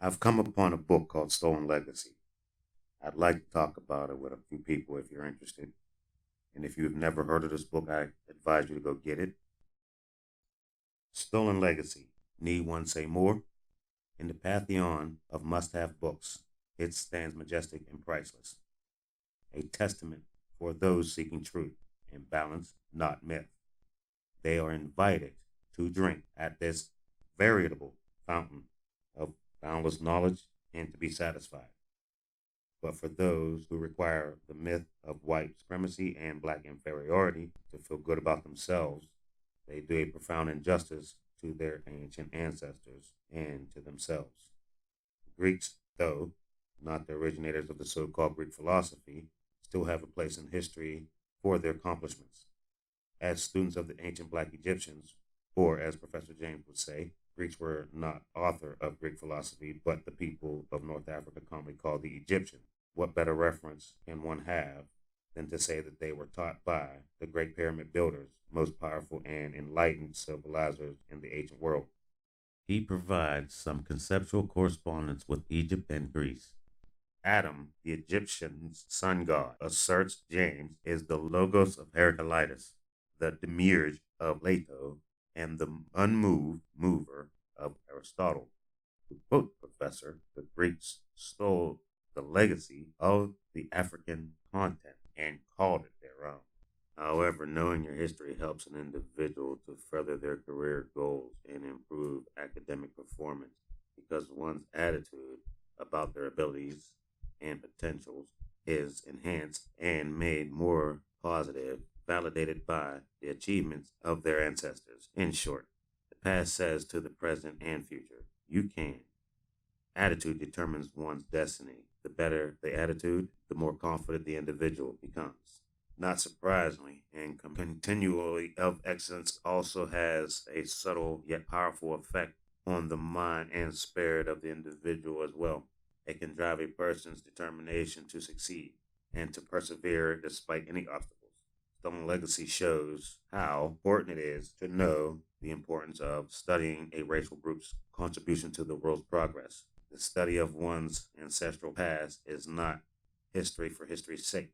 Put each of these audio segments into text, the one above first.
I've come upon a book called Stolen Legacy. I'd like to talk about it with a few people if you're interested. And if you've never heard of this book, I advise you to go get it. Stolen Legacy. Need one say more? In the pantheon of must have books, it stands majestic and priceless, a testament for those seeking truth and balance, not myth. They are invited to drink at this veritable fountain of boundless knowledge and to be satisfied. But for those who require the myth of white supremacy and black inferiority to feel good about themselves, they do a profound injustice to their ancient ancestors and to themselves. Greeks, though not the originators of the so called Greek philosophy, still have a place in history for their accomplishments. As students of the ancient black Egyptians, or as Professor James would say, Greeks were not author of Greek philosophy, but the people of North Africa commonly called the Egyptian. What better reference can one have than to say that they were taught by the great pyramid builders, most powerful and enlightened civilizers in the ancient world? He provides some conceptual correspondence with Egypt and Greece. Adam, the Egyptian's sun god, asserts James is the logos of Heraclitus, the demiurge of Plato, and the unmoved mover of Aristotle. To quote Professor, the Greeks stole the legacy of the African continent and called it their own. However, knowing your history helps an individual to further their career goals and improve academic performance because one's attitude about their abilities and potentials is enhanced and made more positive, validated by the achievements of their ancestors. In short, the past says to the present and future, you can. Attitude determines one's destiny. The better the attitude, the more confident the individual becomes. Not surprisingly, and continually of excellence also has a subtle yet powerful effect on the mind and spirit of the individual as well. It can drive a person's determination to succeed and to persevere despite any obstacles. Stone Legacy shows how important it is to know the importance of studying a racial group's contribution to the world's progress. The study of one's ancestral past is not history for history's sake.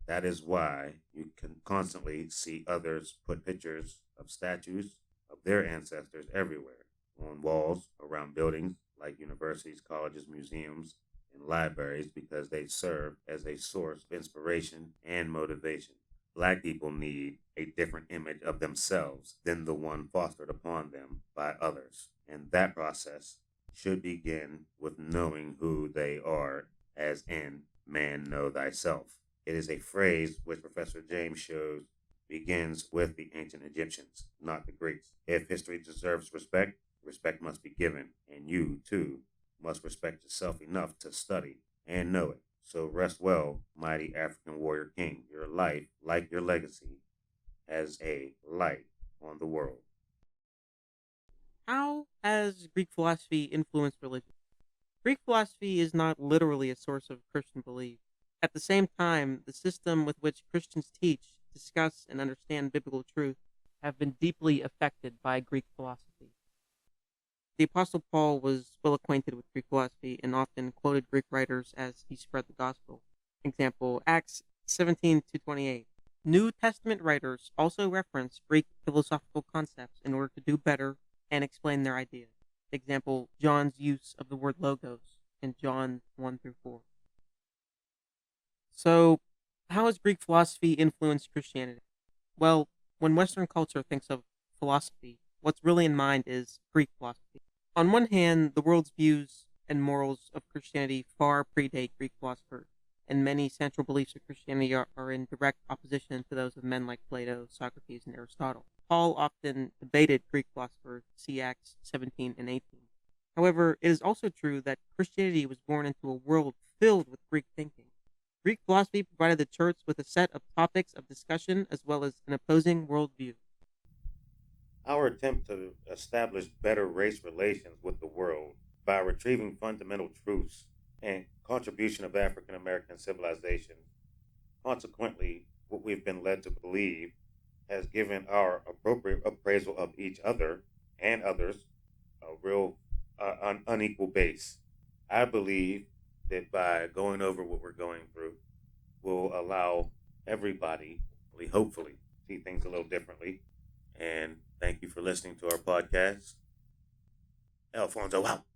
That is why you can constantly see others put pictures of statues of their ancestors everywhere on walls, around buildings like universities, colleges, museums, and libraries because they serve as a source of inspiration and motivation. Black people need a different image of themselves than the one fostered upon them by others. And that process should begin with knowing who they are, as in, man, know thyself. It is a phrase which Professor James shows begins with the ancient Egyptians, not the Greeks. If history deserves respect, respect must be given, and you, too, must respect yourself enough to study and know it. So rest well, mighty African warrior king. Your life, like your legacy, has a light on the world. How has Greek philosophy influenced religion? Greek philosophy is not literally a source of Christian belief. At the same time, the system with which Christians teach, discuss, and understand biblical truth have been deeply affected by Greek philosophy. The Apostle Paul was well acquainted with Greek philosophy and often quoted Greek writers as he spread the gospel. Example, Acts 17 to 28. New Testament writers also reference Greek philosophical concepts in order to do better and explain their ideas. Example, John's use of the word logos in John 1 through 4. So, how has Greek philosophy influenced Christianity? Well, when Western culture thinks of philosophy, what's really in mind is Greek philosophy. On one hand, the world's views and morals of Christianity far predate Greek philosophers, and many central beliefs of Christianity are in direct opposition to those of men like Plato, Socrates, and Aristotle. Paul often debated Greek philosophers, see Acts 17 and 18. However, it is also true that Christianity was born into a world filled with Greek thinking. Greek philosophy provided the church with a set of topics of discussion as well as an opposing worldview. Our attempt to establish better race relations with the world by retrieving fundamental truths and contribution of African American civilization, consequently, what we've been led to believe has given our appropriate appraisal of each other and others a real unequal base. I believe that by going over what we're going through will allow everybody, hopefully, see things a little differently. And thank you for listening to our podcast. Alfonso out.